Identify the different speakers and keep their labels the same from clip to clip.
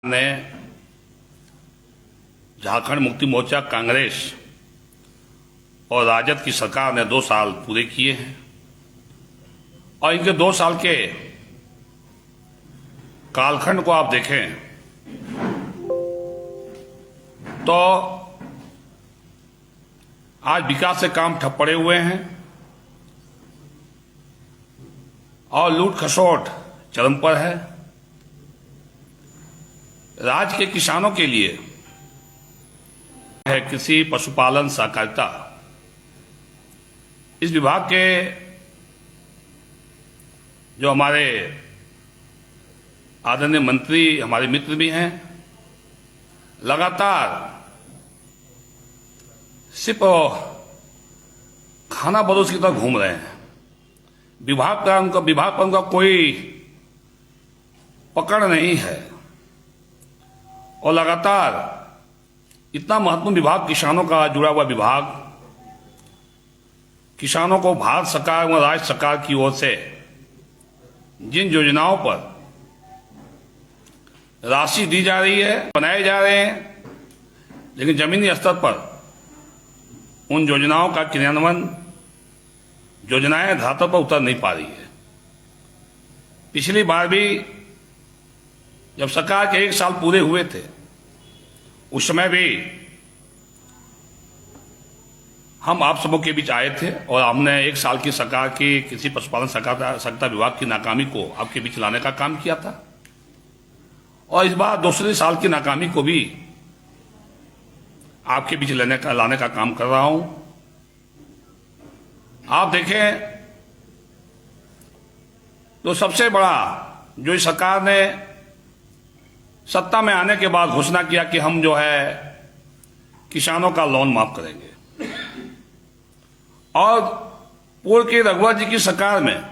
Speaker 1: ने झारखंड मुक्ति मोर्चा, कांग्रेस और राजद की सरकार ने 2 साल पूरे किए हैं और इनके 2 साल के कालखंड को आप देखें तो आज विकास से काम ठप पड़े हुए हैं और लूट खसोट चरम पर है। राज्य के किसानों के लिए है कृषि, पशुपालन, सहकारिता। इस विभाग के जो हमारे आदरणीय मंत्री, हमारे मित्र भी हैं, लगातार सिर्फ खाना बदोश की तरफ घूम रहे हैं। विभाग पर उनका कोई पकड़ नहीं है और लगातार इतना महत्वपूर्ण विभाग, किसानों का जुड़ा हुआ विभाग, किसानों को भारत सरकार व राज्य सरकार की ओर से जिन योजनाओं पर राशि दी जा रही है, बनाए जा रहे हैं, लेकिन जमीनी स्तर पर उन योजनाओं का क्रियान्वयन, योजनाएं धरातल पर उतर नहीं पा रही है। पिछली बार भी जब सरकार के 1 साल पूरे हुए थे, उस समय भी हम आप सबों के बीच आए थे और हमने 1 साल की सरकार की कृषि, पशुपालन, सहकारिता विभाग की नाकामी को आपके बीच लाने का काम किया था और इस बार दूसरे साल की नाकामी को भी आपके बीच लाने का काम कर रहा हूं। आप देखें तो सबसे बड़ा जो इस सरकार ने सत्ता में आने के बाद घोषणा किया कि हम जो है किसानों का लोन माफ करेंगे, और पूर्व की रघुवर जी की सरकार में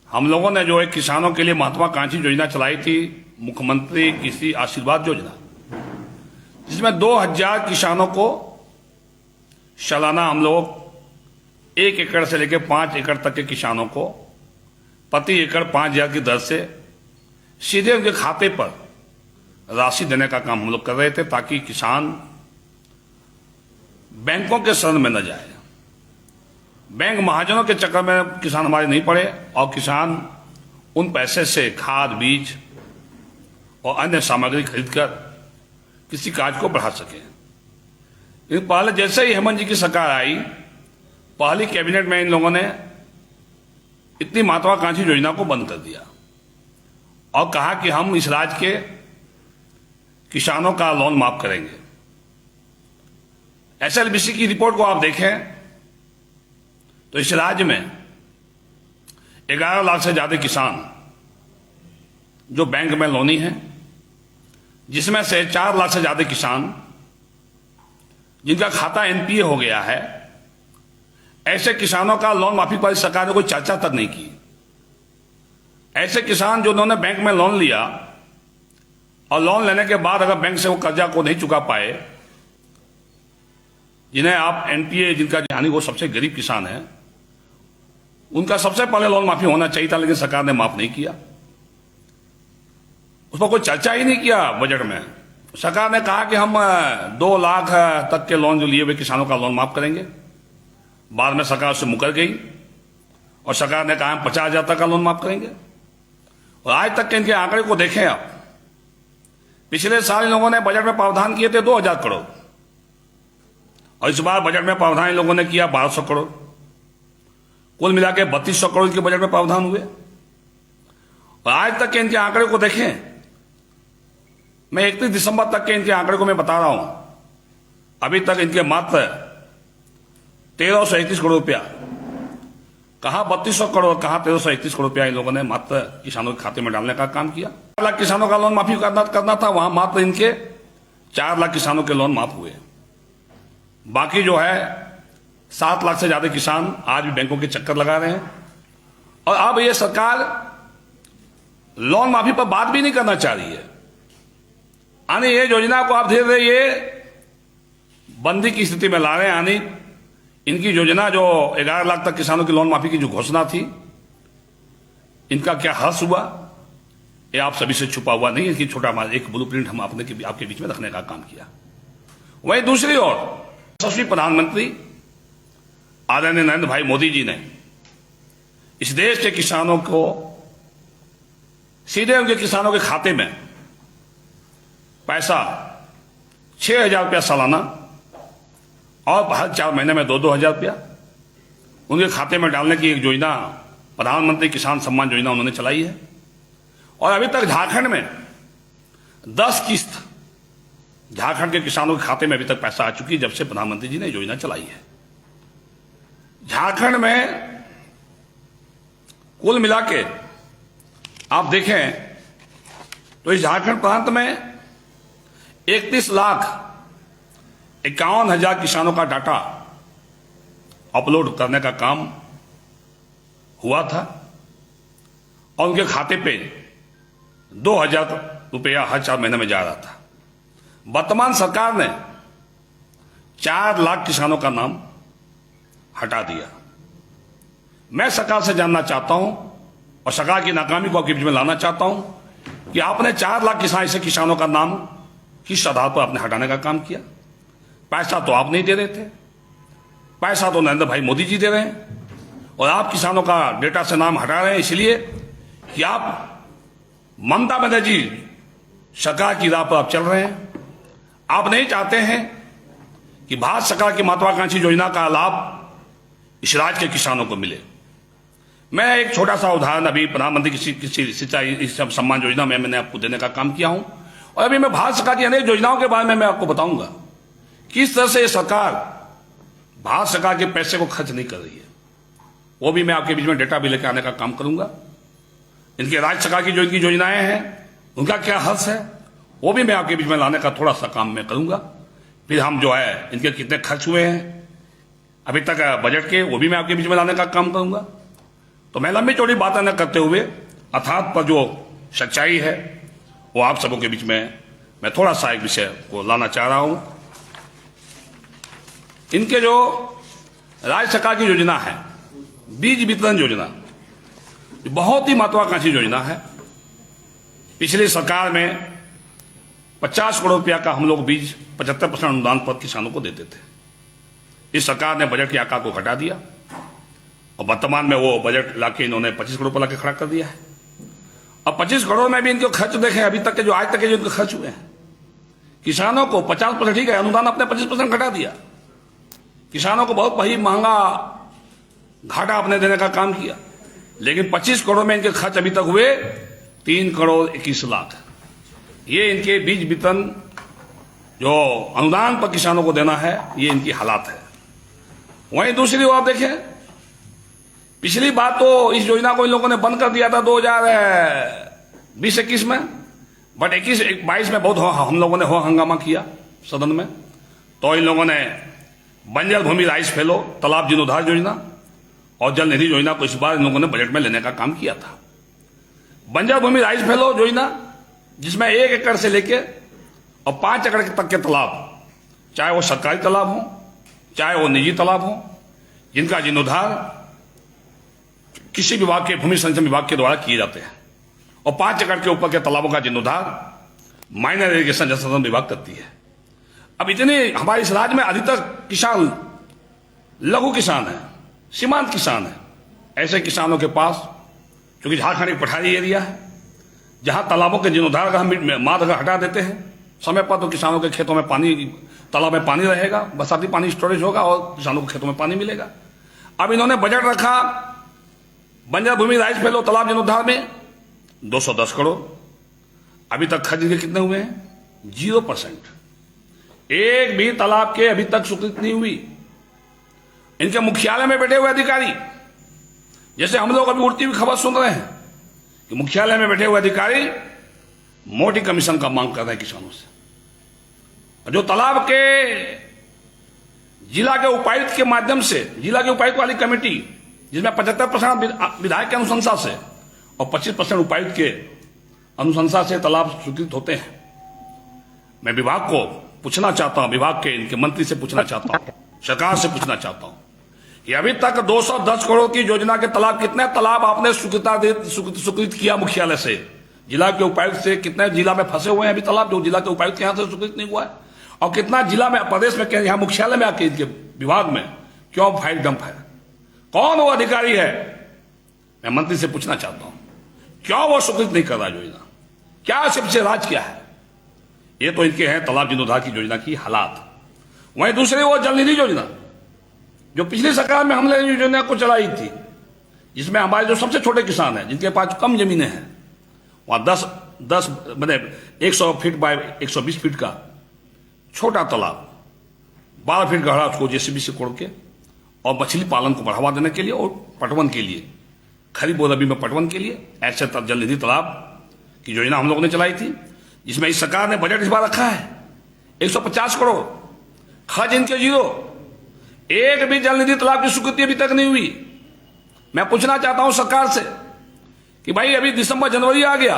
Speaker 1: हम लोगों ने जो है किसानों के लिए महत्वाकांक्षी योजना चलाई थी, मुख्यमंत्री कृषि आशीर्वाद योजना, जिसमें 2000 किसानों को सालाना हम लोग 1 एकड़ से लेकर 5 एकड़ तक के किसानों को प्रति एकड़ 5000 की दर से सीधे उनके खाते पर राशि देने का काम हम लोग कर रहे थे, ताकि किसान बैंकों के शरण में न जाए, बैंक महाजनों के चक्कर में किसान हमारे नहीं पड़े और किसान उन पैसे से खाद, बीज और अन्य सामग्री खरीदकर किसी कार्य को बढ़ा सके। लेकिन पहले जैसे ही हेमंत जी की सरकार आई, पहली कैबिनेट में इन लोगों ने इतनी महत्वाकांक्षी योजना को बंद कर दिया और कहा कि हम इस राज्य के किसानों का लोन माफ करेंगे। एसएलबीसी की रिपोर्ट को आप देखें तो इस राज्य में 11 लाख से ज्यादा किसान जो बैंक में लोनी हैं, जिसमें से 4 लाख से ज्यादा किसान जिनका खाता एनपीए हो गया है। ऐसे किसानों का लोन माफी पर सरकार ने कोई चर्चा तक नहीं की। ऐसे किसान जो उन्होंने बैंक में लोन लिया और लोन लेने के बाद अगर बैंक से वो कर्जा को नहीं चुका पाए, जिन्हें आप एनपीए, जिनका यानी वो सबसे गरीब किसान है, उनका सबसे पहले लोन माफी होना चाहिए था, लेकिन सरकार ने माफ नहीं किया। उस पर कोई चर्चा ही नहीं किया बजट में। सरकार ने कहा कि हम 2 लाख तक के लोन जो लिए हुए किसानों का लोन माफ करेंगे। बाद में सरकार उससे मुकर गई और सरकार ने कहा हम 50,000 तक का लोन माफ करेंगे। और आज तक के इनके आंकड़े को देखें आप, पिछले साल इन लोगों ने बजट में प्रावधान किए थे 2000 करोड़ और इस बार बजट में प्रावधान इन लोगों ने किया 1200 करोड़। कुल मिला के 3200 करोड़ के बजट में प्रावधान हुए। और आज तक के इनके आंकड़े को देखें, मैं 31 दिसंबर तक के इनके आंकड़े को मैं बता रहा हूं, अभी तक इनके मात्र 1331 करोड़ रुपया, कहां 3200 करोड़, कहां 1331 करोड़ रुपया इन लोगों ने मात्र किसानों के खाते में डालने का काम किया। 4 लाख किसानों का लोन माफी करना था, वहां मात्र इनके 4 लाख किसानों के लोन माफ हुए। बाकी जो है 7 लाख से ज्यादा किसान आज भी बैंकों के चक्कर लगा रहे हैं। और अब ये सरकार लोन माफी पर बात भी नहीं करना चाह रही है। यानी ये योजना को आप धीरे धीरे ये बंदी की स्थिति में ला रहे हैं। यानी इनकी योजना जो 11 लाख तक किसानों की लोन माफी की जो घोषणा थी, इनका क्या हर्ष हुआ ये आप सभी से छुपा हुआ नहीं है कि छोटा एक ब्लूप्रिंट हम आपके बीच में रखने का काम किया। वहीं दूसरी ओर यशस्वी प्रधानमंत्री आदरणीय नरेंद्र भाई मोदी जी ने इस देश के किसानों को सीधे उनके किसानों के खाते में पैसा 6,000 रुपया सालाना और हर 4 महीने में 2,000 रुपया उनके खाते में डालने की एक योजना प्रधानमंत्री किसान सम्मान योजना उन्होंने चलाई है। और अभी तक झारखंड में 10 किस्त झारखंड के किसानों के खाते में अभी तक पैसा आ चुकी है जब से प्रधानमंत्री जी ने योजना चलाई है। झारखंड में कुल मिला के आप देखें तो इस झारखंड प्रांत में 31,51,000 किसानों का डाटा अपलोड करने का काम हुआ था और उनके खाते पे 2,000 रुपया हर 4 महीने में जा रहा था। वर्तमान सरकार ने 4 लाख किसानों का नाम हटा दिया। मैं सरकार से जानना चाहता हूं और सरकार की नाकामी को आपके बीच में लाना चाहता हूं कि आपने 4 लाख ऐसे किसानों का नाम किस आधार पर आपने हटाने का काम किया। पैसा तो आप नहीं दे रहे थे, पैसा तो नरेंद्र भाई मोदी जी दे रहे हैं और आप किसानों का डेटा से नाम हटा रहे हैं इसलिए कि आप ममता बनर्जी सरकार की राह पर आप चल रहे हैं। आप नहीं चाहते हैं कि भारत सरकार की महत्वाकांक्षी योजना का लाभ इस राज्य के किसानों को मिले। मैं एक छोटा सा उदाहरण अभी प्रधानमंत्री किसी सिंचाई सम्मान योजना में मैंने आपको देने का काम किया हूं और अभी मैं भारत सरकार की अनेक योजनाओं के बारे में मैं आपको बताऊंगा किस तरह से सरकार भारत सरकार के पैसे को खर्च नहीं कर रही है। वो भी मैं आपके बीच में डेटा भी लेकर आने का काम करूंगा। इनके राज्य सरकार की जो इनकी योजनाएं हैं उनका क्या हर्ष है वो भी मैं आपके बीच में लाने का थोड़ा सा काम मैं करूंगा। फिर हम जो है इनके कितने खर्च हुए हैं अभी तक बजट के वो भी मैं आपके बीच में लाने का काम करूंगा। तो मैं लंबी चौड़ी बातें न करते हुए अर्थात पर जो सच्चाई है वो आप सबों के बीच में मैं थोड़ा सा एक विषय को लाना चाह रहा हूं। इनके जो राज्य सरकार की योजना है बीज वितरण योजना बहुत ही महत्वाकांक्षी योजना है। पिछली सरकार में 50 करोड़ रुपया का हम लोग बीज 75% अनुदान पर किसानों को देते थे। इस सरकार ने बजट के आकार को घटा दिया और वर्तमान में वो बजट लाके इन्होंने 25 करोड़ पर लाके खड़ा कर दिया है। अब 25 करोड़ में भी इनके खर्च देखें अभी तक के जो आज तक के जो इनके खर्च हुए हैं किसानों को 50% ठीक है अनुदान अपने 25% घटा दिया। किसानों को बहुत वही महंगा घाटा अपने देने का काम किया लेकिन 25 करोड़ में इनके खर्च अभी तक हुए 3 करोड़ 21 लाख। ये इनके बीज वितरण जो अनुदान पर किसानों को देना है ये इनकी हालात है। वहीं दूसरी ओर देखें पिछली बार तो इस योजना को इन लोगों ने बंद कर दिया था 2020-21 में बट 21-22 में बहुत हम लोगों ने हंगामा किया सदन में। तो इन लोगों ने बंजर भूमि राइस फेलो तालाब जीर्णोद्धार योजना और जल निधि योजना को इस बार इन लोगों ने बजट में लेने का काम किया था। बंजर भूमि राइस फेलो योजना जिसमें 1 एकड़ से लेके और 5 एकड़ तक के तालाब चाहे वो सरकारी तालाब हो चाहे वो निजी तालाब हो जिनका जीर्णोद्धार किसी विभाग के भूमि संरक्षण विभाग के द्वारा किए जाते हैं और 5 एकड़ के ऊपर के तालाबों का जीर्णोद्धार माइनर इरिगेशन जल संसाधन विभाग करती है। अब इतने हमारे इस राज्य में अधिकतर किसान लघु किसान है सीमांत किसान है। ऐसे किसानों के पास क्योंकि झारखंड एक पठारी एरिया है जहां तालाबों के जीर्णोद्धार का हम माद अगर हटा देते हैं समय पर तो किसानों के खेतों में पानी तालाब में पानी रहेगा बरसाती पानी स्टोरेज होगा और किसानों को खेतों में पानी मिलेगा। अब इन्होंने बजट रखा बंजर भूमि राइस फेलो तालाब जीर्णोद्धार में 210 करोड़। अभी तक खर्च कितने हुए हैं 0%। एक भी तालाब के अभी तक स्वीकृति नहीं हुई। इनके मुख्यालय में बैठे हुए अधिकारी जैसे हम लोग अभी उड़ती हुई खबर सुन रहे हैं कि मुख्यालय में बैठे हुए अधिकारी मोटी कमीशन का मांग कर रहे हैं किसानों से। जो तालाब के जिला के उपायुक्त के माध्यम से जिला के उपायुक्त वाली कमेटी जिसमें 75% विधायक के अनुशंसा से और 25% उपायुक्त के अनुशंसा से तालाब स्वीकृत होते हैं। मैं विभाग को पूछना चाहता हूं विभाग के इनके मंत्री से पूछना चाहता हूं सरकार से पूछना चाहता हूं कि अभी तक 210 करोड़ की योजना के तालाब कितने तालाब आपने स्वीकृत किया मुख्यालय से जिला के उपायुक्त से कितने जिला में फंसे हुए हैं अभी तालाब, जो जिला के उपायुक्त के यहां से स्वीकृत नहीं हुआ है, और कितना जिला में प्रदेश में यहां मुख्यालय में आके इनके विभाग में क्यों फाइल डंप है? कौन वो अधिकारी है? मैं मंत्री से पूछना चाहता हूं, क्यों वो स्वीकृत नहीं कर रहा योजना? क्या सबसे राज क्या है? ये तो इनके हैं तालाब जीर्णोद्धार की योजना की हालात। वहीं दूसरी वो जल निधि योजना जो पिछली सरकार में हमने योजना को चलाई थी, जिसमें हमारे जो सबसे छोटे किसान हैं, जिनके पास कम जमीनें हैं, वहां 10 मतलब 100 फीट बाय 120 फीट का छोटा तालाब, 12 फीट गहरा, उसको जेसीबी से कोड़ के, और मछली पालन को बढ़ावा देने के लिए और पटवन के लिए, खरीफ और रबी में पटवन के लिए ऐसे जल निधि तालाब की योजना हम लोगों ने चलाई थी, जिसमें इस सरकार ने बजट इस बार रखा है 150 करोड़। खर्च इनके जीरो, एक भी जल निधि तालाब की स्वीकृति अभी तक नहीं हुई। मैं पूछना चाहता हूं सरकार से कि भाई अभी दिसंबर जनवरी आ गया,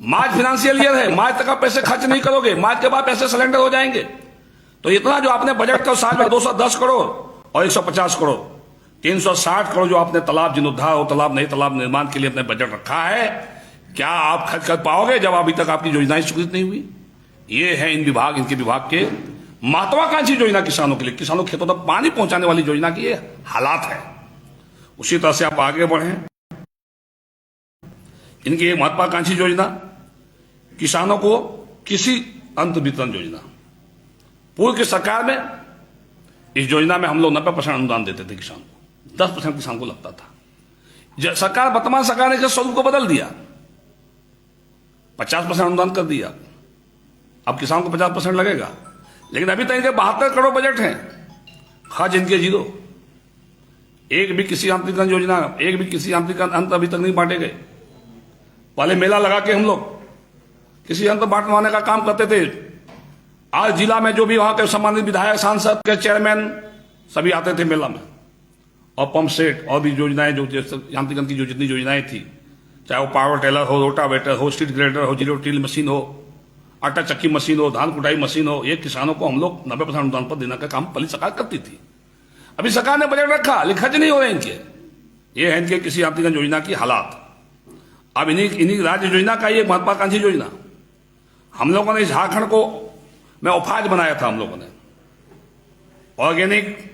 Speaker 1: मार्च फाइनेंशियल ईयर है, मार्च तक आप पैसे खर्च नहीं करोगे, मार्च के बाद पैसे सिलेंडर हो जाएंगे, तो इतना जो आपने बजट का साल में 210 करोड़ और 150 करोड़ 360 करोड़ जो आपने तालाब जीर्णोद्धार और तालाब नए तालाब निर्माण के लिए अपने बजट रखा है, क्या आप खर्च कर पाओगे जब अभी तक आपकी योजनाएं स्वीकृत नहीं हुई? ये है इनके विभाग के महत्वाकांक्षी योजना किसानों के लिए, किसानों खेतों तक पानी पहुंचाने वाली योजना की ये हालात है। उसी तरह से आप आगे बढ़े, इनकी एक महत्वाकांक्षी योजना किसानों को कृषि अंत वितरण योजना। पूर्व की सरकार में इस योजना में हम लोग 90% अनुदान देते थे किसान को, 10% किसान को लगता था। सरकार, वर्तमान सरकार ने इस स्वरूप को बदल दिया, 50% अनुदान कर दिया। अब किसान को 50% लगेगा, लेकिन अभी तक इनके 72 करोड़ बजट है, खर्च इनके जीरो। एक भी किसी यांत्रिकरण योजना, एक भी किसी यांत्रिकरण अंत अभी तक नहीं बांटे गए। पहले मेला लगा के हम लोग किसी यंत्र बांटवाने का काम करते थे। आज जिला में जो भी वहां के सम्मानित विधायक, सांसद के चेयरमैन सभी आते थे मेला में, और पंप सेट और भी योजनाएं जो यांत्रिकरण की जो जितनी योजनाएं थी, चाहे वो पावर टेलर हो, रोटावेटर हो, स्ट्रीट ग्रेडर हो, जीरो टिल मशीन हो, आटा चक्की मशीन हो, धान कुटाई मशीन हो, ये किसानों को हम लोग 90% अनुदान पर देने का काम पहले सरकार करती थी। अभी सरकार ने बजट रखा, लेकिन खर्च नहीं हो रहे इनके। ये है इनके किसी यांत्रिकरण योजना की हालात। अब इन्हीं राज्य योजना का ये महत्वाकांक्षी योजना हम लोगों ने झारखंड को में उफाज बनाया था। हम लोगों ने ऑर्गेनिक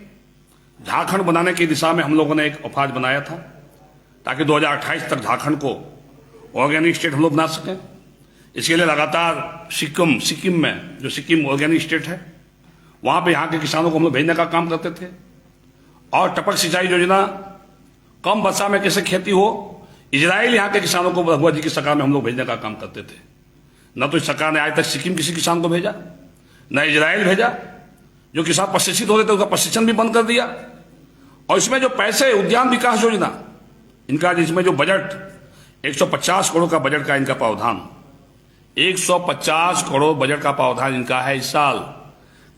Speaker 1: झारखंड बनाने की दिशा में हम लोगों ने एक उफाज बनाया था, ताकि 2028 तक झारखंड को ऑर्गेनिक स्टेट हम लोग बना सकें। इसके लिए लगातार सिक्किम में जो सिक्किम ऑर्गेनिक स्टेट है, वहां पे यहाँ के किसानों को हम लोग भेजने का काम करते थे। और टपक सिंचाई योजना, कम वर्षा में कैसे खेती हो, इजराइल यहाँ के किसानों को रघुवर जी की सरकार में हम लोग भेजने का काम करते थे। न तो इस सरकार ने आज तक सिक्किम किसी किसान को भेजा, न इजराइल भेजा। जो किसान प्रशिक्षित होते थे उसका प्रशिक्षण भी बंद कर दिया। और इसमें जो पैसे, उद्यान विकास योजना इनका, जिसमें जो बजट 150 करोड़ का बजट का इनका प्रावधान, 150 करोड़ बजट का प्रावधान इनका है इस साल।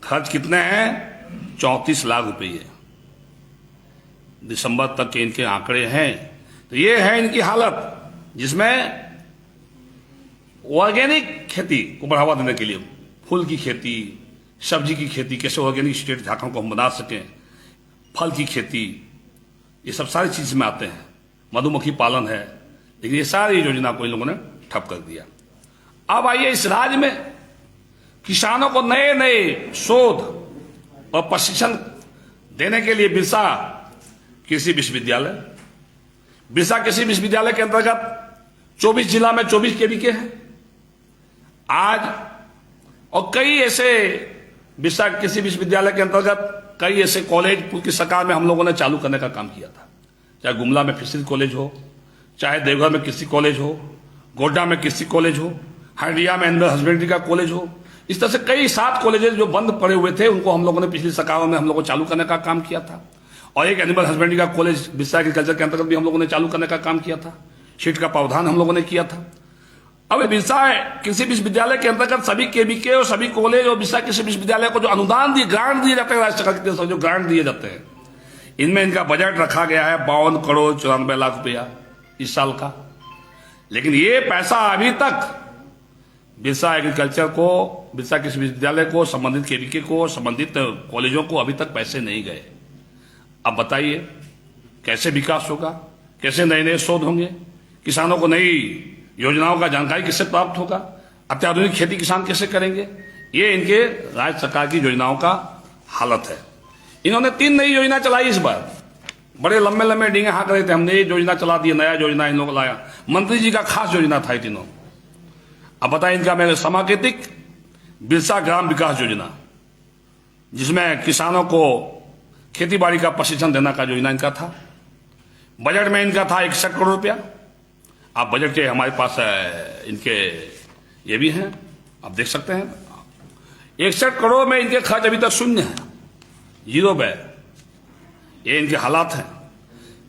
Speaker 1: खर्च कितने हैं? 34 लाख रुपये दिसंबर तक के इनके आंकड़े हैं। तो ये है इनकी हालत, जिसमें ऑर्गेनिक खेती को बढ़ावा देने के लिए फूल की खेती, सब्जी की खेती, कैसे ऑर्गेनिक स्टेट झारखंड को हम बना सकें, फल की खेती, ये सब सारी चीज में आते हैं। मधुमक्खी पालन है, लेकिन ये सारी योजना को इन लोगों ने ठप कर दिया। अब आइए, इस राज्य में किसानों को नए नए शोध और प्रशिक्षण देने के लिए बिरसा कृषि विश्वविद्यालय के अंतर्गत 24 जिला में 24 केवीके हैं आज। और कई ऐसे बिरसा कृषि विश्वविद्यालय के अंतर्गत कई ऐसे कॉलेज पूर्व की सरकार में हम लोगों ने चालू करने का काम किया था। चाहे गुमला में फिशरी कॉलेज हो, चाहे देवघर में कृषि कॉलेज हो, गोड्डा में कृषि कॉलेज हो, हंडिया में एनिमल हस्बेंड्री का कॉलेज हो। इस तरह से कई 7 कॉलेजेस जो बंद पड़े हुए थे, उनको हम लोगों ने पिछली सरकारों में हम लोगों को चालू करने का काम किया था। और एक एनिमल हस्बेंड्री का कॉलेज बिरसा एग्रीकल्चर के अंतर्गत भी हम लोगों ने चालू करने का काम किया था। सीट का प्रावधान हम लोगों ने किया था। अब बिरसा कृषि विश्वविद्यालय के अंतर्गत सभी केवीके और सभी कॉलेज और बिरसा कृषि विश्वविद्यालय को जो अनुदान दिए, ग्रांट दिए जाते हैं, राज्य सरकार की तरफ से जो ग्रांट दिए जाते हैं, इनमें इनका बजट रखा गया है 52 करोड़ 94 लाख रुपया इस साल का। लेकिन ये पैसा अभी तक बिरसा एग्रीकल्चर को, बिरसा कृषि विश्वविद्यालय को, संबंधित केवीके को, संबंधित कॉलेजों को अभी तक पैसे नहीं गए। अब बताइए कैसे विकास होगा, कैसे नए नए शोध होंगे, किसानों को नई योजनाओं का जानकारी किससे प्राप्त होगा, अत्याधुनिक खेती किसान कैसे करेंगे, ये इनके राज्य सरकार की योजनाओं का हालत है। इन्होंने 3 नई योजना चलाई इस बार, बड़े लंबे लंबे डींगे हाँक रहे थे, हमने ये योजना चला दी, नया योजना इन लोगों को लाया। मंत्री जी का खास योजना था ये तीनों। अब बताएं, इनका मेरे समाकेतिक बिरसा ग्राम विकास योजना, जिसमें किसानों को खेती बाड़ी का प्रशिक्षण देने का योजना इनका था। बजट में इनका था 61 करोड़ रुपया। आप बजट के हमारे पास इनके ये भी हैं, आप देख सकते हैं। 61 करोड़ में इनके खर्च अभी तक शून्य है, 0 व्यय। ये इनके हालात हैं।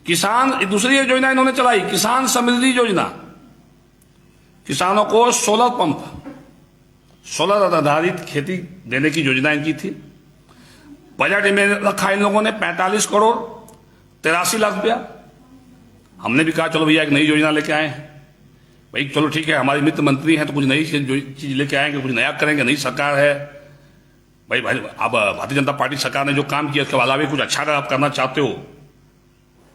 Speaker 1: किसान, दूसरी योजना इन्होंने चलाई, किसान समृद्धि योजना। किसानों को सोलर पंप, सोलर आधारित खेती देने की योजना इनकी थी। बजट में रखा इन लोगों ने 45 करोड़ 83 लाख रुपया। हमने भी कहा चलो भैया एक नई योजना लेके आए हैं, भाई चलो ठीक है, हमारे मित्र मंत्री हैं तो कुछ नई चीज लेके आएंगे, कुछ नया करेंगे, नई सरकार है भाई। अब भारतीय जनता पार्टी सरकार ने जो काम किया उसके अलावा भी कुछ अच्छा अगर आप करना चाहते हो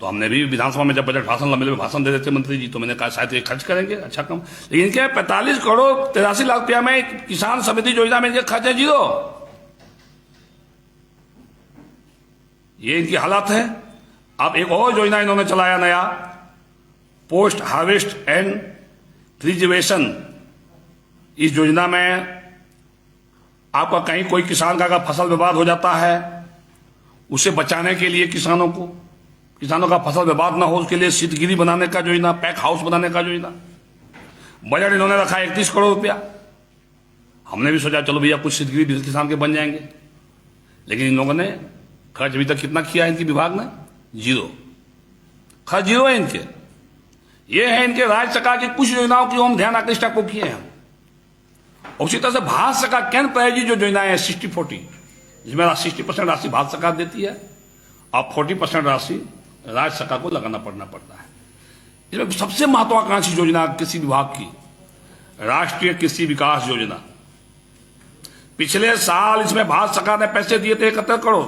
Speaker 1: तो हमने भी विधानसभा में जब बजट भाषण लंबे लंबे भाषण दे देते मंत्री जी, तो मैंने कहा शायद ये खर्च करेंगे अच्छा काम। लेकिन क्या 45 करोड़ 83 लाख रुपया में किसान समृद्धि योजना में इनके खर्च है 0। ये इनकी हालत है। अब एक और योजना इन्होंने चलाया नया, पोस्ट हार्वेस्ट एंड प्रिजर्वेशन। इस योजना में आपका कहीं कोई किसान का अगर फसल बर्बाद हो जाता है, उसे बचाने के लिए किसानों का फसल बर्बाद ना हो उसके लिए शीतगिरी बनाने का योजना, पैक हाउस बनाने का योजना। बजट इन्होंने रखा 31 करोड़ रुपया। हमने भी सोचा चलो भैया कुछ शीतगिरी किसान के बन जाएंगे, लेकिन इन लोगों ने खर्च अभी तक कितना किया इनकी विभाग ने, 0। खर्च 0 है इनके। ये है इनके राज्य सरकार की कुछ योजनाओं की हम ध्यान आकृष्ट आपको किए हैं। उसी तरह से भारत सरकार केंद्र प्रायोजित जो योजनाएं हैं 60-40, जिसमें 60% राशि भारत सरकार देती है और 40% राशि राज्य सरकार को लगाना पड़ता है। इसमें सबसे महत्वाकांक्षी योजना कृषि विभाग की राष्ट्रीय कृषि विकास योजना। पिछले साल इसमें भारत सरकार ने पैसे दिए थे 71 करोड़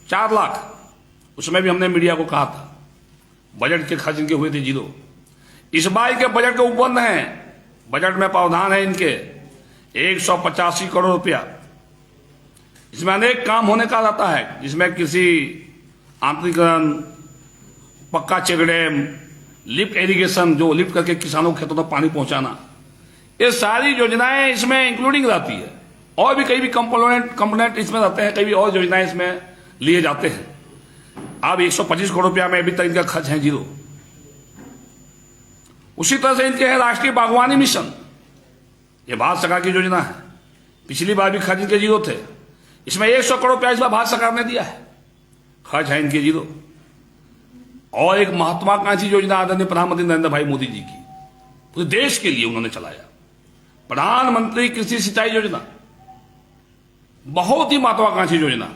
Speaker 1: 4 लाख। उसमें भी हमने मीडिया को कहा था बजट के खर्च इनके हुए थे 0। इस बार के बजट के ऊपर है, बजट में प्रावधान है इनके 185 करोड़ रुपया। इसमें अनेक काम होने का रहता है, जिसमें कृषि आंतरिकरण, पक्का चेक डैम, लिफ्ट इरिगेशन, जो लिफ्ट करके किसानों के खेतों तक पानी पहुंचाना, ये सारी योजनाएं इसमें इंक्लूडिंग रहती है। और भी कई भी कंपोनेंट इसमें रहते हैं, कई भी और योजनाएं इसमें लिए जाते हैं। अब 125 करोड़ रुपया में अभी तक इनका खर्च है 0। उसी तरह से इनके है राष्ट्रीय बागवानी मिशन। ये भारत सरकार की योजना है, पिछली बार भी खर्च इनके 0 थे। इसमें 100 करोड़ रुपया इस बार भारत सरकार ने दिया है, खर्च है इनके 0। और एक महत्वाकांक्षी योजना आदरणीय प्रधानमंत्री नरेंद्र भाई मोदी जी की पूरे देश के लिए उन्होंने चलाया, प्रधानमंत्री कृषि सिंचाई योजना। बहुत ही महत्वाकांक्षी योजना।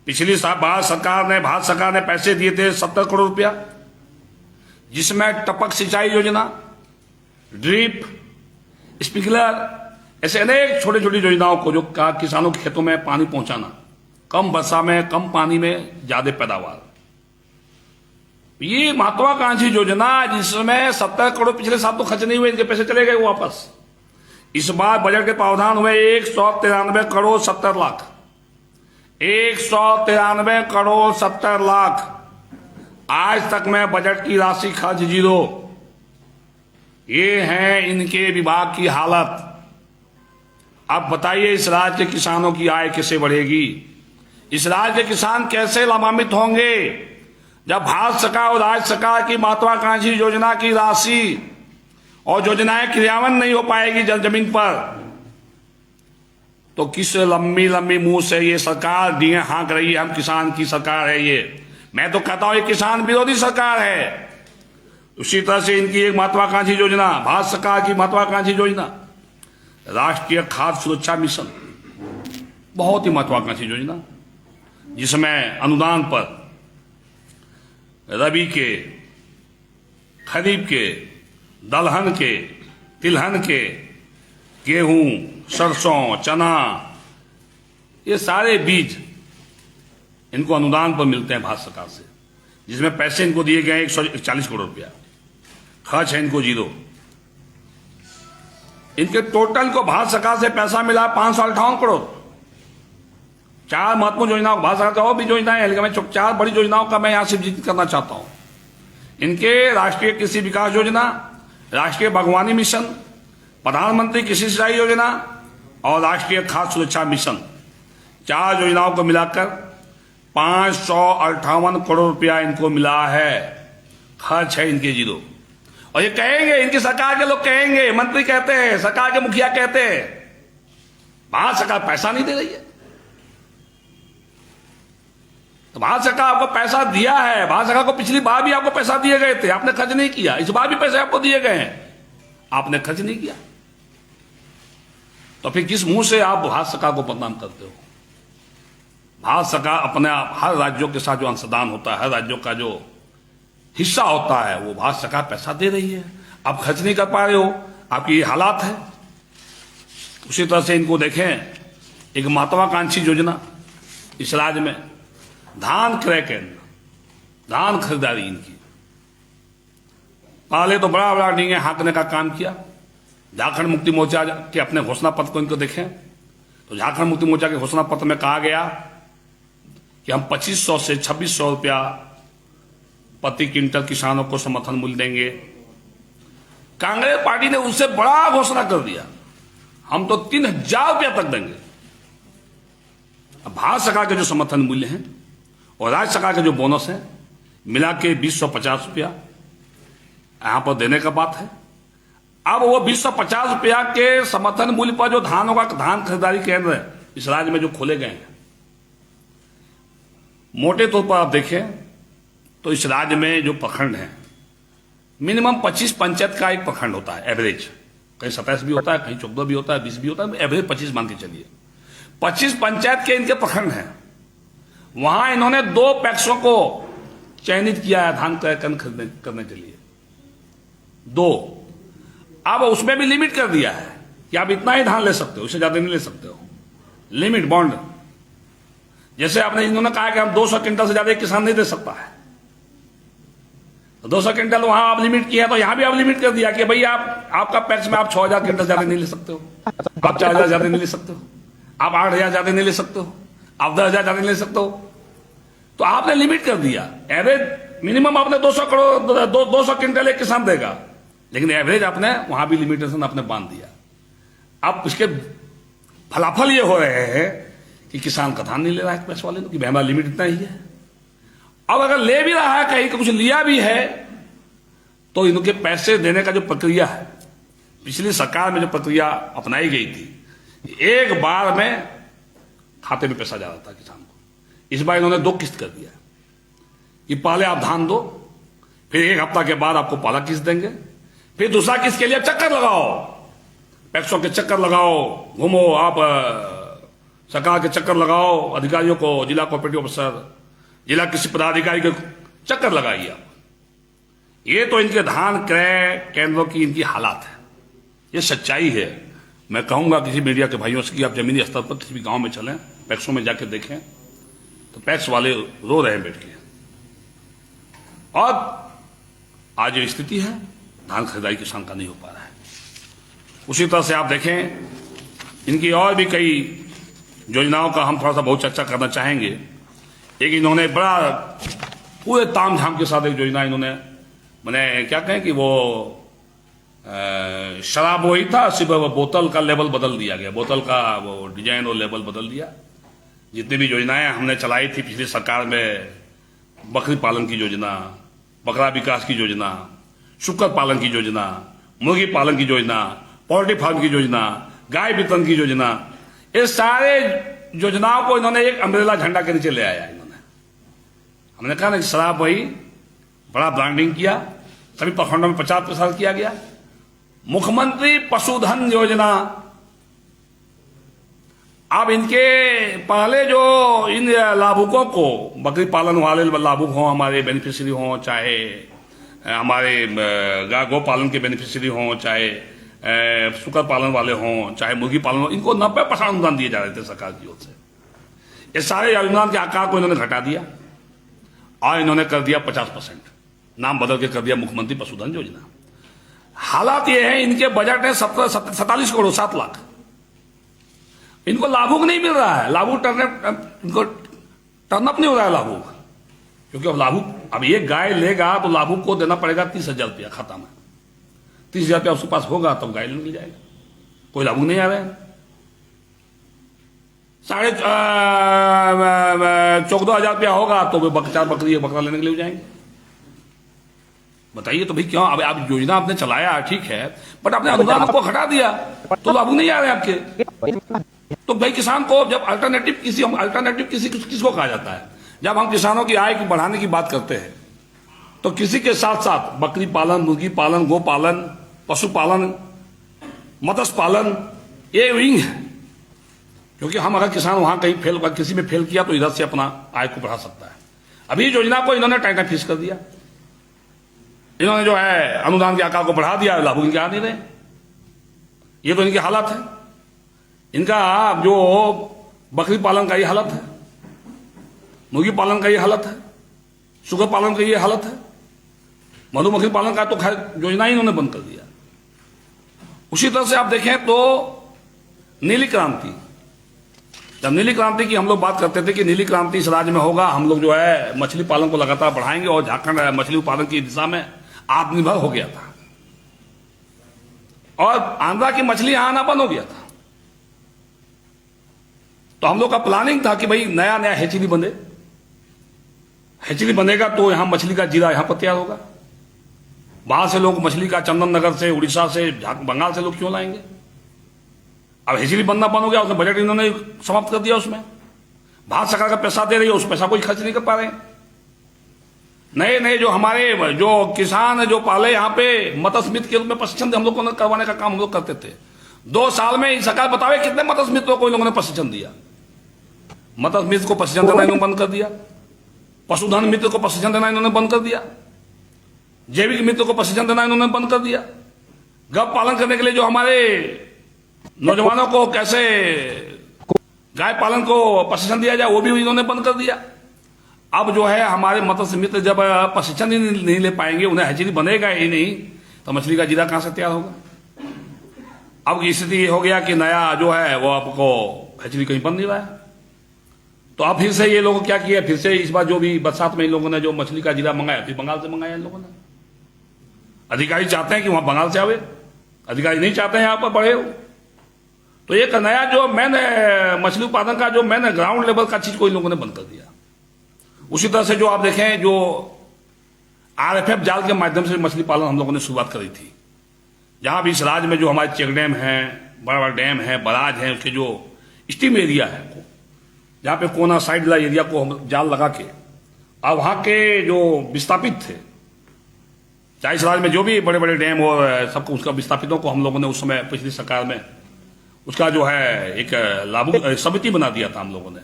Speaker 1: पिछली भारत सरकार ने पैसे दिए थे 70 करोड़ रुपया, जिसमें टपक सिंचाई योजना, ड्रिप, स्प्रिंकलर, ऐसे अनेक छोटी छोटी योजनाओं को जो किसानों के खेतों में पानी पहुंचाना, कम वर्षा में कम पानी में ज्यादा पैदावार। ये महत्वाकांक्षी योजना जिसमें 70 करोड़ पिछले साल तो खर्च नहीं हुए, इनके पैसे चले गए वापस। इस बार बजट के प्रावधान हुए 193 करोड़ 70 लाख, 193 करोड़ 70 लाख। आज तक में बजट की राशि खर्च 0। ये है इनके विभाग की हालत। अब बताइए इस राज्य के किसानों की आय कैसे बढ़ेगी, इस राज्य के किसान कैसे लाभान्वित होंगे जब भारत सरकार और राज्य सरकार की महत्वाकांक्षी योजना की राशि और योजनाएं क्रियान्वयन नहीं हो पाएगी जमीन पर। तो किस लंबी लंबी मुंह से ये सरकार डींगे हाँक रही है, हम किसान की सरकार है ये। मैं तो कहता हूं ये किसान विरोधी सरकार है। उसी तरह से इनकी एक महत्वाकांक्षी योजना, भारत सरकार की महत्वाकांक्षी योजना राष्ट्रीय खाद्य सुरक्षा मिशन, बहुत ही महत्वाकांक्षी योजना, जिसमें अनुदान पर रबी के, खरीफ के, दलहन के, तिलहन के, गेहूं, सरसों, चना, ये सारे बीज इनको अनुदान पर मिलते हैं भारत सरकार से, जिसमें पैसे इनको दिए गए 140 करोड़ रुपया। खर्च है इनको 0। इनके टोटल को भारत सरकार से पैसा मिला 558 करोड़। 4 महत्वपूर्ण योजनाओं, भारत सरकार और भी योजनाएं हैं, लेकिन मैं 4 बड़ी योजनाओं का मैं यहां से जिक्र करना चाहता हूं। इनके राष्ट्रीय कृषि विकास योजना, राष्ट्रीय बागवानी मिशन, प्रधानमंत्री कृषि सिंचाई योजना और राष्ट्रीय खाद्य सुरक्षा मिशन, 4 योजनाओं को मिलाकर 558 करोड़ रुपया इनको मिला है। खर्च है इनके जीरो। और ये कहेंगे, इनकी सरकार के लोग कहेंगे, मंत्री कहते हैं, सरकार के मुखिया कहते हैं, भारत सरकार पैसा नहीं दे रही है। तो भारत सरकार आपको पैसा दिया है। भारत सरकार को पिछली बार भी आपको पैसा दिए गए थे, आपने खर्च नहीं किया। इस बार भी पैसे आपको दिए गए हैं, आपने खर्च नहीं किया। तो फिर किस मुंह से आप भारत सरकार को बदनाम करते हो? भारत सरकार अपने हर राज्यों के साथ जो अंशदान होता है, हर राज्यों का जो हिस्सा होता है, वो भारत सरकार पैसा दे रही है। आप खर्च नहीं कर पा रहे हो, आपकी ये हालात है। उसी तरह से इनको देखें, एक महत्वाकांक्षी योजना इस राज्य में धान क्रय केंद्र, धान खरीदारी इनकी। पहले तो बड़ा बड़ा डींगे हाँकने का काम किया। झारखंड मुक्ति मोर्चा के अपने घोषणा पत्र को इनको देखें तो झारखंड मुक्ति मोर्चा के घोषणा पत्र में कहा गया कि हम 2500 से 2600 रुपया प्रति क्विंटल किसानों को समर्थन मूल्य देंगे। कांग्रेस पार्टी ने उससे बड़ा घोषणा कर दिया, हम तो 3000 रुपया तक देंगे। अब भारत सरकार के जो समर्थन मूल्य हैं और राज्य सरकार के जो बोनस है, मिला के 2050 रुपया यहां पर देने का बात है। अब वो 2050 रुपया के समर्थन मूल्य पर जो धान होगा, धान खरीदारी केंद्र इस राज्य में जो खोले गए हैं, मोटे तौर पर आप देखें तो इस राज्य में जो प्रखंड है, मिनिमम 25 पंचायत का एक प्रखंड होता है एवरेज। कहीं 27 भी होता है, कहीं 14 भी होता है, 20 भी होता है, एवरेज 25 मान के चलिए। 25 पंचायत के इनके प्रखंड हैं। वहां इन्होंने 2 पैक्सों को चयनित किया है धान क्रय केंद्र करने के लिए, 2। अब उसमें भी लिमिट कर दिया है कि आप इतना ही धान ले सकते हो, उससे ज्यादा नहीं ले सकते हो। लिमिट बॉन्ड, जैसे आपने इन्होंने कहा कि हम 200 क्विंटल से ज्यादा एक किसान नहीं दे सकता है, तो 200 क्विंटल वहां आप लिमिट किया, तो यहां भी आप लिमिट कर दिया कि भाई आपका पैक्स में आप 6000 क्विंटल ज्यादा नहीं ले सकते हो, आप 4000 ज्यादा नहीं ले सकते हो, आप 8000 ज्यादा नहीं ले सकते हो, आप 10,000 ज्यादा नहीं ले सकते हो। तो आपने लिमिट कर दिया। एवरेज मिनिमम आपने 200 क्विंटल एक किसान देगा, लेकिन एवरेज आपने वहां भी लिमिटेशन आपने बांध दिया। अब इसके फलाफल ये हो रहे हैं कि किसान का धान नहीं ले रहा है पैसे वाले, कि हमारा लिमिट इतना ही है। अब अगर ले भी रहा है, कहीं कुछ लिया भी है, तो इनके पैसे देने का जो प्रक्रिया है, पिछली सरकार में जो प्रक्रिया अपनाई गई थी, एक बार में खाते में पैसा जा रहा था किसान को। इस बार इन्होंने 2 किस्त कर दिया कि पहले आप धान दो, फिर 1 हफ्ता के बाद आपको पहला किस्त देंगे, फिर दूसरा किस्त के लिए चक्कर लगाओ, पैक्सों के चक्कर लगाओ, घूमो, आप सरकार के चक्कर लगाओ, अधिकारियों को, जिला कोऑपरेटिव अफसर, जिला कृषि पदाधिकारी के चक्कर लगाइए आप। ये तो इनके धान क्रय केंद्रों की इनकी हालात है, ये सच्चाई है। मैं कहूंगा किसी मीडिया के भाइयों से कि आप जमीनी स्तर पर किसी भी गांव में चलें, पैक्सों में जाके देखें, तो पैक्स वाले रो रहे हैं बैठ के। और आज जो स्थिति है, धान खरीदारी किसान का नहीं हो पा रहा है। उसी तरह से आप देखें, इनकी और भी कई योजनाओं का हम थोड़ा सा बहुत चर्चा करना चाहेंगे। एक इन्होंने बड़ा पूरे ताम झाम के साथ एक योजना इन्होंने, मैंने क्या कहें कि वो शराब वही था, सिर्फ बोतल का लेवल बदल दिया गया, बोतल का वो डिजाइन और लेवल बदल दिया। जितनी भी योजनाएं हमने चलाई थी पिछली सरकार में, बकरी पालन की योजना, बकरा विकास की योजना, शुकर पालन की योजना, मुर्गी पालन की योजना, पोल्ट्री फार्म की योजना, गाय वितरण की योजना, ये सारे योजनाओं को इन्होंने एक अम्ब्रेला झंडा के नीचे ले आया इन्होंने। हमने कहा ना कि शराब वही, बड़ा ब्रांडिंग किया, सभी प्रखंडों में 50% किया गया। मुख्यमंत्री पशुधन योजना, अब इनके पहले जो इन लाभुकों को, बकरी पालन वाले लाभुक हों, हमारे बेनिफिशियरी हों, चाहे हमारे गौ पालन के बेनिफिशियरी हों, चाहे शुकर पालन वाले हों, चाहे मुर्गी पालन हो, इनको 90% अनुदान दिए जा रहे थे सरकार की ओर से। ये सारे अनुदान के आकार को इन्होंने घटा दिया और इन्होंने कर दिया 50%, नाम बदल के कर दिया मुख्यमंत्री पशुधन योजना। हालात ये है, इनके बजट है 47 करोड़ 7 लाख। इनको लाभुक नहीं मिल रहा है, लाभुक इनको टर्नअप नहीं हो रहा है लाभुक, क्योंकि अब लाभुक, अब एक गाय लेगा तो लाभुक को देना पड़ेगा 30,000 रुपया खाता में। 30,000 रुपया उसके पास होगा तब गाय मिल जाएगा, कोई लाभुक नहीं आ रहा है। 14,500 रुपया होगा तो वे 4 बकरी बकरा लेने के लिए हो जाएंगे। बताइए तो भाई क्यों? अब आप योजना आपने चलाया ठीक है, बट आपने अनुदान को हटा दिया तो लाभुक नहीं आ रहे आपके। तो भाई किसान को जब अल्टरनेटिव किसको कहा जाता है? जब हम किसानों की आय को बढ़ाने की बात करते हैं तो किसी के साथ साथ बकरी पालन, मुर्गी पालन, गो पालन, पशुपालन, मत्स्य पालन, ये विंग है। क्योंकि हम अगर किसान वहां कहीं किसी में फेल किया तो इधर से अपना आय को बढ़ा सकता है। अभी योजना को इन्होंने टाइटा फीस कर दिया, इन्होंने जो है अनुदान के आकार को बढ़ा दिया, लाभुक इनके आ नहीं रहे। ये तो इनकी हालत है। इनका जो बकरी पालन का ये हालत है, मुर्गी पालन का ये हालत है, सुगर पालन का ये हालत है, मधुमक्खी पालन का तो खैर योजना ही इन्होंने बंद कर दिया। उसी तरह से आप देखें तो नीली क्रांति, जब नीली क्रांति की हम लोग बात करते थे कि नीली क्रांति इस राज्य में होगा, हम लोग जो है मछली पालन को लगातार बढ़ाएंगे और झारखंड मछली उत्पादन की दिशा में आत्मनिर्भर हो गया था और आंध्रा की मछली यहां आना बंद हो गया था। तो हम लोग का प्लानिंग था कि भाई नया नया हैचरी बने, हैचरी बनेगा तो यहां मछली का जीरा यहां पर तैयार होगा। बाहर से लोग मछली का चंदन नगर से, उड़ीसा से, बंगाल से लोग क्यों लाएंगे? अब हैचरी बनना बंद हो गया, उसमें बजट इन्होंने समाप्त कर दिया। उसमें भारत सरकार का पैसा दे रही है, उस पैसा को खर्च नहीं कर पा रहे। नए नए जो हमारे जो किसान जो पाले यहाँ पे मत्स्य मित्र के रूप में प्रशिक्षण हम लोग को करवाने का काम हम लोग करते थे। 2 साल में सरकार बतावे कितने मत्स्य मित्रों को इन लोगों ने प्रशिक्षण दिया। मत्स्य मित्र को प्रशिक्षण देना इन्होंने बंद कर दिया, पशुधन मित्र को प्रशिक्षण देना इन्होंने बंद कर दिया, जैविक मित्र को प्रशिक्षण देना इन्होंने बंद कर दिया। गौ पालन करने के लिए जो हमारे नौजवानों को कैसे गाय पालन को प्रशिक्षण दिया जाए वो भी इन्होंने बंद कर दिया। अब जो है हमारे मत्स्य मित्र जब प्रशिक्षण ही नहीं ले पाएंगे, उन्हें हैचरी बनेगा ही नहीं, तो मछली का जीरा कहां से तैयार होगा? अब की स्थिति ये हो गया कि नया जो है वो आपको हैचरी कहीं बन नहीं रहा है। तो अब फिर से ये लोग क्या किया, फिर से इस बार जो भी बरसात में इन लोगों ने जो मछली का जीरा मंगाया, फिर बंगाल से मंगाया इन लोगों ने। अधिकारी चाहते हैं कि वहां बंगाल से आवे, अधिकारी नहीं चाहते हैं यहां पर बढ़े हो। तो एक नया जो मेन मछली उत्पादन का जो मेन ग्राउंड लेवल का चीज को इन लोगों ने बंद कर दिया। उसी तरह से जो आप देखें जो RFF जाल के माध्यम से मछली पालन हम लोगों ने शुरुआत करी थी, जहां भी इस राज्य में जो हमारे चेक डैम है, बड़ा बड़ा डैम है, बराज है, उसके जो स्टीम एरिया है, जहां पे कोना साइड वाला एरिया को हम जाल लगा के, और वहां के जो विस्थापित थे, चाहे इस राज्य में जो भी बड़े बड़े डैम और सबको उसका विस्थापितों को हम लोगों ने उस समय पिछली सरकार में उसका जो है एक लाभुक समिति बना दिया था हम लोगों ने,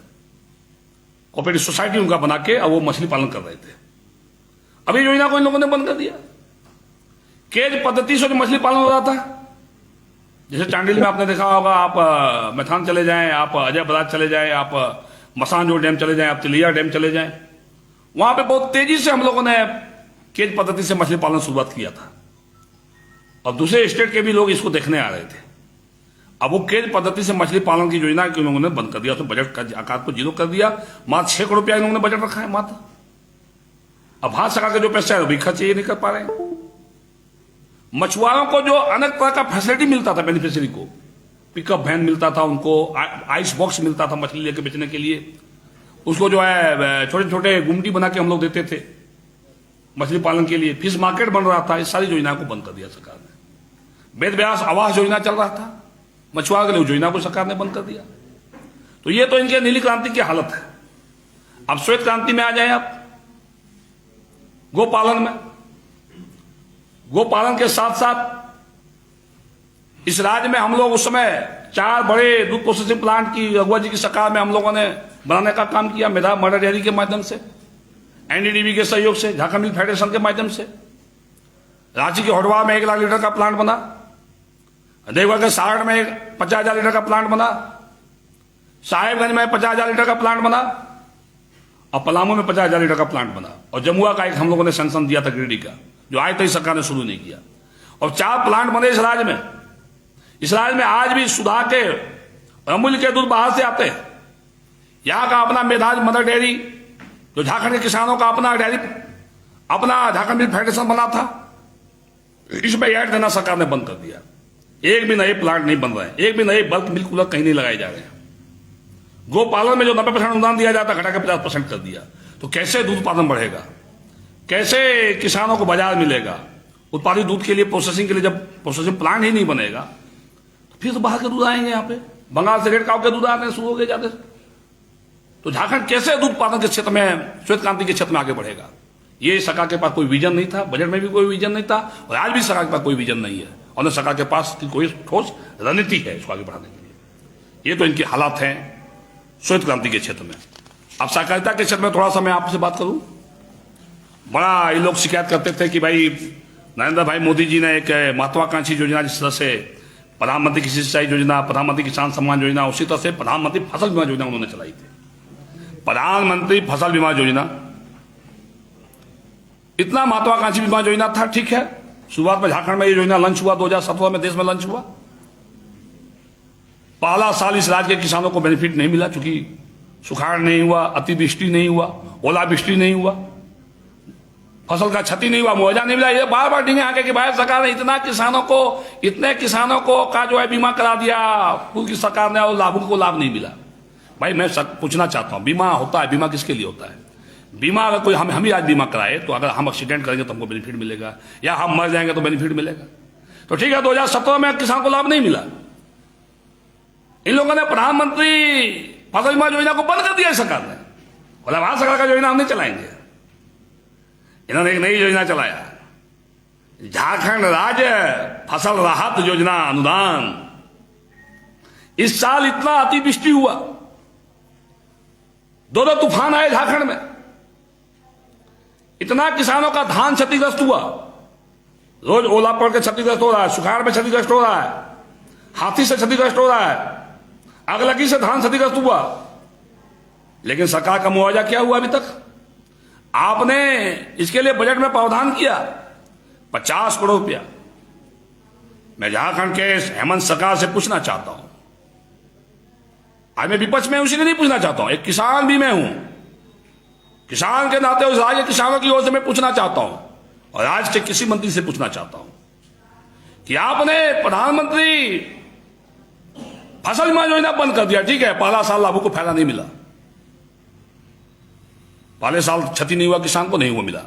Speaker 1: कोऑपरेटिव सोसाइटी उनका बना के, और वो मछली पालन कर रहे थे। अभी योजना को इन लोगों ने बंद कर दिया। केज पद्धति से जो मछली पालन हो रहा था, जैसे चांडिल में आपने देखा होगा, आप मैथान चले जाएं, आप अजय बराज चले जाएं, आप मसानजोर डैम चले जाएं, आप तिलिया डैम चले जाएं, वहां पे बहुत तेजी से हम लोगों ने केज पद्धति से मछली पालन शुरुआत किया था और दूसरे स्टेट के भी लोग इसको देखने आ रहे थे। अब वो केज पद्धति से मछली पालन की योजना के लोगों ने बंद कर दिया, उसमें बजट का आकार को 0 कर दिया। मात्र 6 करोड़ रुपया इन लोगों ने बजट रखा है मात्र। अब भारत सरकार का जो पैसा है वो भी खर्च ये नहीं कर पा रहे हैं। मछुआरों को जो अनेक तरह का फैसिलिटी मिलता था, बेनिफिशियरी को पिकअप वैन मिलता था, उनको आइस बॉक्स मिलता था मछली लेके बेचने के लिए, उसको जो है छोटे छोटे गुमटी बना के हम लोग देते थे मछली पालन के लिए, फिश मार्केट बन रहा था। इस सारी योजना को बंद कर दिया सरकार ने। वेद व्यास आवास योजना चल रहा था मछुआरों के लिए, योजना को सरकार ने बंद कर दिया। तो ये तो इनके नीली क्रांति की हालत है। अब श्वेत क्रांति में आ जाए आप, गोपालन में, गोपालन के साथ साथ इस राज्य में हम लोग उस समय 4 बड़े दूध प्रोसेसिंग प्लांट की रघुआ जी की सरकार में हम लोगों ने बनाने का काम किया। मेधा मर्डर डेयरी के माध्यम से, NDDB के सहयोग से, झारखंड मिल्क फेडरेशन के माध्यम से। रांची के होडवा में 1 लाख लीटर का प्लांट बना, देवघर के सारण में 50,000 लीटर का प्लांट बना, साहेबगंज में 50,000 लीटर का प्लांट बना, और पलामू में 50,000 लीटर का प्लांट बना, और जमुआ का एक हम लोगों ने सैंक्शन दिया था गिरिडीह का, जो आज तक सरकार ने शुरू नहीं किया। और 4 प्लांट बने इस राज्य में। इस राज्य में आज भी सुधा के, अमूल के दूध बाहर से आते हैं। यहां का अपना मेधाज मदर डेयरी, जो झारखंड के किसानों का अपना डेयरी, अपना झारखंड मिल्क फेडरेशन बना था, इसमें ऐड देना सरकार ने बंद कर दिया। एक भी नए प्लांट नहीं बन रहे हैं, एक भी नए बल्क मिल्क कूलर कहीं नहीं लगाए जा रहे हैं। गोपालन में जो 90% अनुदान दिया जाता घटा के 50% कर दिया। तो कैसे दूध उत्पादन बढ़ेगा, कैसे किसानों को बाजार मिलेगा? उत्पादित दूध के लिए, प्रोसेसिंग के लिए जब प्रोसेसिंग प्लांट ही नहीं बनेगा तो फिर तो बाहर के दूध आएंगे। यहाँ पे बंगाल से रेड काउ के दूध आने शुरू हो गए जाते। तो झारखंड कैसे दूध उत्पादन के क्षेत्र में, श्वेत क्रांति के क्षेत्र में आगे बढ़ेगा? ये सरकार के पास कोई विजन नहीं था, बजट में भी कोई विजन नहीं था, और आज भी सरकार के पास कोई विजन नहीं है, और न सरकार के पास कोई ठोस रणनीति है इसको आगे बढ़ाने के लिए। ये तो इनके हालात हैं श्वेत क्रांति के क्षेत्र में। अब सहकारिता के क्षेत्र में थोड़ा सा मैं आपसे बात करूं। बड़ा ये लोग शिकायत करते थे कि भाई नरेंद्र भाई मोदी जी ने एक महत्वाकांक्षी योजना, जिस तरह से प्रधानमंत्री कृषि सिंचाई योजना, प्रधानमंत्री किसान सम्मान योजना, उसी तरह से प्रधानमंत्री फसल बीमा योजना उन्होंने चलाई थी। प्रधानमंत्री फसल बीमा योजना इतना महत्वाकांक्षी बीमा योजना था, ठीक है। शुरुआत में झारखंड में ये योजना लॉन्च हुआ 2017 में, देश में लॉन्च हुआ। पहला साल इस राज्य के किसानों को बेनिफिट नहीं मिला, क्योंकि सुखाड़ नहीं हुआ, अतिवृष्टि नहीं हुआ, ओलावृष्टि नहीं हुआ, फसल का क्षति नहीं हुआ, मुआवजा नहीं मिला। ये बार बार डींगे आके कि भाई सरकार ने इतने किसानों को का जो है बीमा करा दिया पूरी सरकार ने, और लाभुकों को लाभ नहीं मिला। भाई मैं पूछना चाहता हूं, बीमा होता है, बीमा किसके लिए होता है? बीमा अगर कोई हम ही आज बीमा कराए तो अगर हम एक्सीडेंट करेंगे तो हमको बेनिफिट मिलेगा, या हम मर जाएंगे तो बेनिफिट मिलेगा। तो ठीक है, 2017 में किसान को लाभ नहीं मिला। इन लोगों ने प्रधानमंत्री फसल बीमा योजना को बंद कर दिया सरकार ने, बोला भारत सरकार का योजना हम नहीं चलाएंगे। इन्होंने एक नई योजना चलाया, झारखंड राज्य फसल राहत योजना अनुदान। इस साल इतना अतिवृष्टि हुआ, 2 तूफान आए झारखंड में, इतना किसानों का धान क्षतिग्रस्त हुआ। रोज ओला पड़ के क्षतिग्रस्त हो रहा है, सुखाड़ में क्षतिग्रस्त हो रहा है, हाथी से क्षतिग्रस्त हो रहा है, अगलगी से धान क्षतिग्रस्त हुआ। लेकिन सरकार का मुआवजा क्या हुआ अभी तक? आपने इसके लिए बजट में प्रावधान किया 50 करोड़ रुपया। मैं झारखंड के हेमंत सरकार से पूछना चाहता हूं, आज मैं विपक्ष में उसी ने नहीं पूछना चाहता हूं, एक किसान भी मैं हूं, किसान के नाते उस राज्य किसानों की ओर से मैं पूछना चाहता हूं, और आज के किसी मंत्री से पूछना चाहता हूं कि आपने प्रधानमंत्री फसल बीमा योजना बंद कर दिया। ठीक है, पहला साल लाभों को फायदा नहीं मिला, पहले साल क्षति नहीं हुआ, किसान को नहीं हुआ मिला,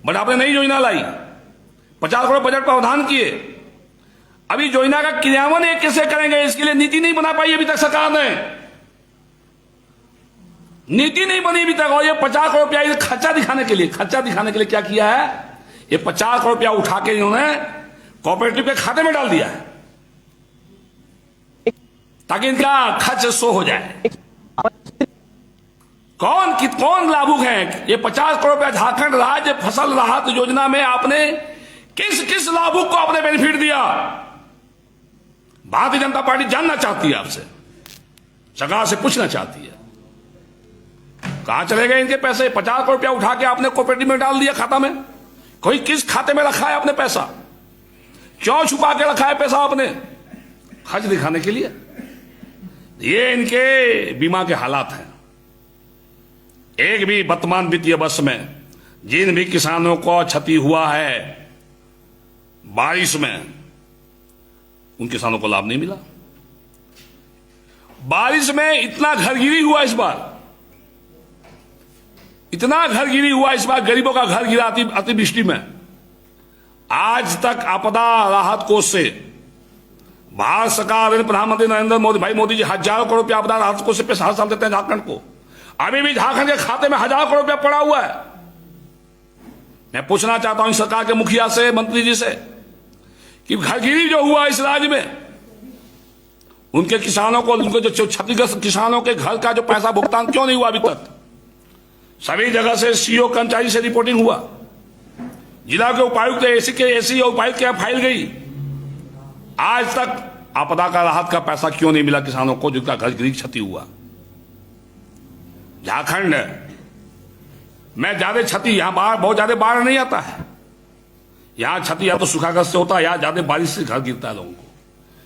Speaker 1: बट आपने नई योजना लाई, 50 करोड़ बजट प्रावधान किए। अभी योजना का क्रियान्वयन ये कैसे करेंगे, इसके लिए नीति नहीं बना पाई अभी तक सरकार ने, नीति नहीं बनी अभी तक। और ये 50 करोड़ रुपया खर्चा दिखाने के लिए क्या किया है, ये 50 करोड़ रुपया उठा के इन्होंने कोऑपरेटिव के खाते में डाल दिया है, ताकि इनका खर्च शो हो जाए। कौन लाभुक हैं? ये 50 करोड़ रुपया झारखंड राज्य फसल राहत योजना में आपने किस लाभुक को आपने बेनिफिट दिया? भारतीय जनता पार्टी जानना चाहती है, आपसे सरकार से पूछना चाहती है, कहां चले गए इनके पैसे? 50 करोड़ रुपया उठा के आपने कोऑपरेटिव में डाल दिया खाता में। कोई किस खाते में रखा है आपने पैसा? क्यों छुपा के रखा है पैसा आपने? खर्च दिखाने के लिए। ये इनके बीमा के हालात हैं। एक भी वर्तमान वित्तीय वर्ष में जिन भी किसानों को क्षति हुआ है बारिश में, उन किसानों को लाभ नहीं मिला। बारिश में इतना घरगिरी हुआ इस बार, इतना घरगिरी हुआ इस बार, गरीबों का घर गिरा अतिवृष्टि में। आज तक आपदा राहत कोष से भारत सरकार, प्रधानमंत्री नरेंद्र मोदी जी हजारों करोड़ रुपया आपदा राहत कोष से पैसा हर साल देते हैं झारखंड को। अभी भी झारखंड के खाते में 1000 करोड़ रुपया पड़ा हुआ है। मैं पूछना चाहता हूं इस सरकार के मुखिया से, मंत्री जी से, कि घरगिरी जो हुआ इस राज्य में, उनके किसानों को, उनके जो क्षतिग्रस्त किसानों के घर का जो पैसा भुगतान क्यों नहीं हुआ अभी तक? सभी जगह से सीओ कर्मचारी से रिपोर्टिंग हुआ, जिला के उपायुक्त एसी और उपायुक्त के फाइल गई, आज तक आपदा का राहत का पैसा क्यों नहीं मिला किसानों को जिनका घर गिरी क्षति हुआ? झारखंड में ज्यादा क्षति, यहां बाढ़, बहुत ज्यादा बाढ़ नहीं आता है, यहां क्षति या तो सूखाग्रस्त से होता है या ज्यादा बारिश से घर गिरता है लोगों को,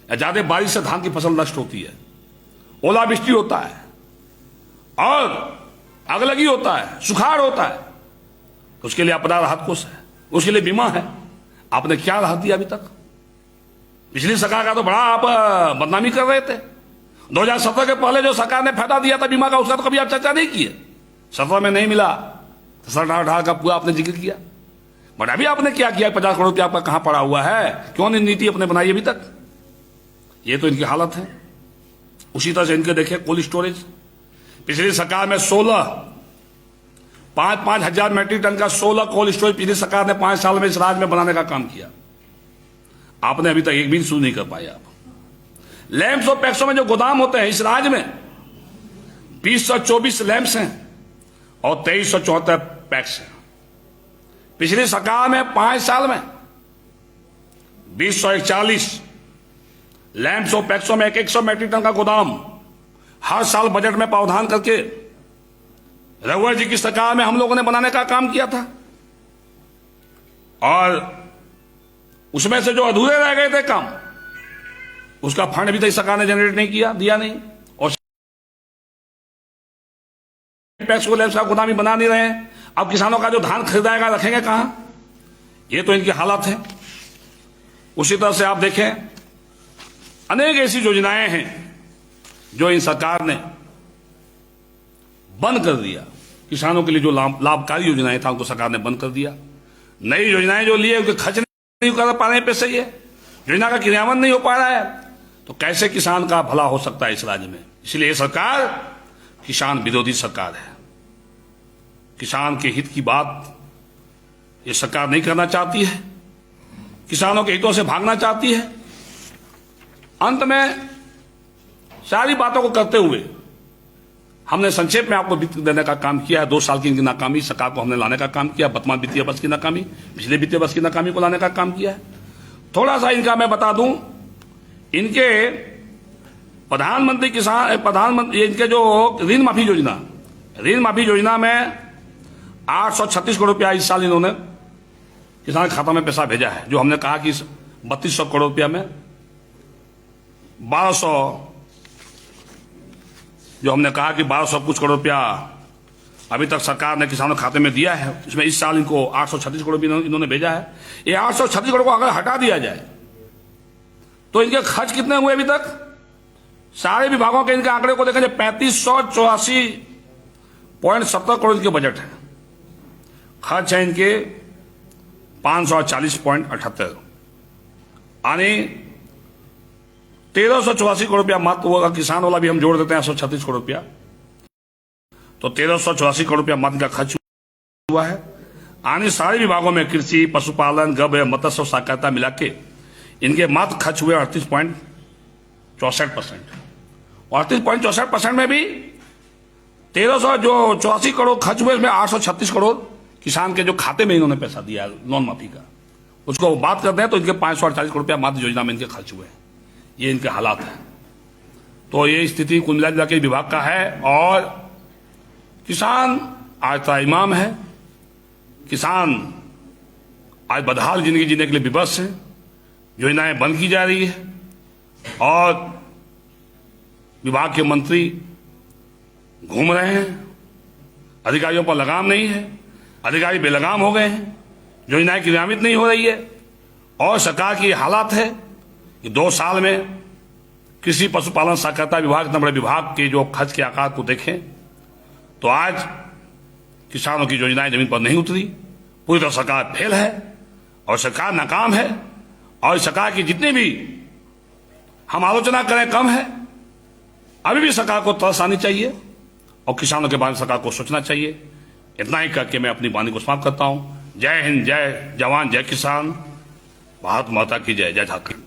Speaker 1: या ज्यादा बारिश से धान की फसल नष्ट होती है, ओलावृष्टि होता है और अगलगी होता है, सुखाड़ होता है, तो उसके लिए आपदा राहत कोष है, उसके लिए बीमा है। आपने क्या राहत दिया अभी तक? पिछली सरकार का तो बड़ा आप बदनामी कर रहे थे। 2017 के पहले जो सरकार ने फायदा दिया था बीमा का, उसका तो कभी आप चर्चा नहीं किए। 17 में नहीं मिला तो 17-18 का पूरा आपने जिक्र किया, बट अभी आपने क्या किया? 50 करोड़ रुपया आपका कहां पड़ा हुआ है? क्यों नहीं नीति अपने बनाई अभी तक? ये तो इनकी हालत है। उसी तरह से इनके देखे कोल्ड स्टोरेज, पिछली सरकार में 5,5 हजार मैट्रिक टन का 16 कोल्ड स्टोरेज पिछली सरकार ने 5 साल में इस राज्य में बनाने का काम किया। आपने अभी तक एक भी शुरू नहीं कर पाए। आप लैंप्स और पैक्सों में जो गोदाम होते हैं इस राज्य में 2024 लैंप्स हैं और 2374 पैक्स हैं। पिछली सरकार में 5 साल में 2041 लैंप्स और पैक्सों में 100 मैट्रिक टन का गोदाम हर साल बजट में प्रावधान करके रघुवर जी की सरकार में हम लोगों ने बनाने का काम किया था, और उसमें से जो अधूरे रह गए थे काम, उसका फंड भी तक सरकार ने जनरेट नहीं किया, दिया नहीं, और पैक्स को लैंप्स का गोदाम ही बना नहीं रहे हैं। अब किसानों का जो धान खरीदाएगा रखेंगे कहां? ये तो इनकी हालत है। उसी तरह से आप देखें अनेक ऐसी योजनाएं हैं जो इन सरकार ने बंद कर दिया। किसानों के लिए जो लाभकारी योजनाएं था उनको सरकार ने बंद कर दिया। नई योजनाएं जो लिए उनके खर्च नहीं कर पा रहे, पैसे ये योजना का क्रियान्वयन नहीं हो पा रहा है, तो कैसे किसान का भला हो सकता है इस राज्य में? इसलिए ये सरकार किसान विरोधी सरकार है। किसान के हित की बात ये सरकार नहीं करना चाहती है, किसानों के हितों से भागना चाहती है। अंत में सारी बातों को करते हुए हमने संक्षेप में आपको वित्त देने का काम किया है। 2 साल की इनकी नाकामी सरकार को हमने लाने का काम किया, वर्तमान वित्तीय वर्ष की नाकामी, पिछले वित्तीय वर्ष की नाकामी को लाने का काम किया है। थोड़ा सा इनका मैं बता दूं, इनके प्रधानमंत्री इनके जो ऋण माफी योजना में 836 करोड़ रुपया इस साल इन्होंने किसान खाता में पैसा भेजा है। जो हमने कहा कि 3200 करोड़ रुपया में 1200, जो हमने कहा कि 1200 कुछ करोड़ रुपया अभी तक सरकार ने किसानों के खाते में दिया है, इसमें इस साल इनको 836 करोड़ इन्होंने भेजा है। ये 836 करोड़ को अगर हटा दिया जाए तो इनके खर्च कितने हुए अभी तक? सारे विभागों के इनके आंकड़े को देखें, 3584.70 करोड़ इनके बजट है, खर्च है इनके 540.78, यानी 1384 करोड़ रुपया मात्र होगा। किसान वाला भी हम जोड़ देते हैं 136 करोड़ रुपया, तो 1384 करोड़ रुपया मात्र का खर्च हुआ है। आने सारे विभागों में कृषि, पशुपालन, गव्य, मत्स्य और सहकारिता मिला के इनके मात्र खर्च हुए 38.64%। 38.64% में भी 1384 करोड़ खर्च हुए, इसमें 836 करोड़ किसान के जो खाते में इन्होंने पैसा दिया लोन माफी का, उसको बात करते हैं तो इनके 548 करोड़ रुपया मात्र योजना में इनके खर्च हुए हैं। ये इनके हालात है। तो ये स्थिति कुल मिला के विभाग का है, और किसान आज त्राहिमाम है। किसान आज बदहाल जिंदगी जीने के लिए विवश है। योजनाएं बंद की जा रही है और विभाग के मंत्री घूम रहे हैं, अधिकारियों पर लगाम नहीं है, अधिकारी बेलगाम हो गए हैं, योजनाएं क्रियान्वित नहीं हो रही है। और सरकार की हालात है कि 2 साल में कृषि, पशुपालन, सहकारिता विभाग, इतने बड़े विभाग के जो खर्च के आकार को देखें तो आज किसानों की योजनाएं जमीन पर नहीं उतरी। पूरी तरह सरकार फेल है और सरकार नाकाम है, और सरकार की जितनी भी हम आलोचना करें कम है। अभी भी सरकार को तरस आनी चाहिए और किसानों के बारे में सरकार को सोचना चाहिए। इतना ही करके मैं अपनी वाणी को समाप्त करता हूं। जय हिंद, जय जवान, जय किसान, भारत माता की जय। जय झारखंड।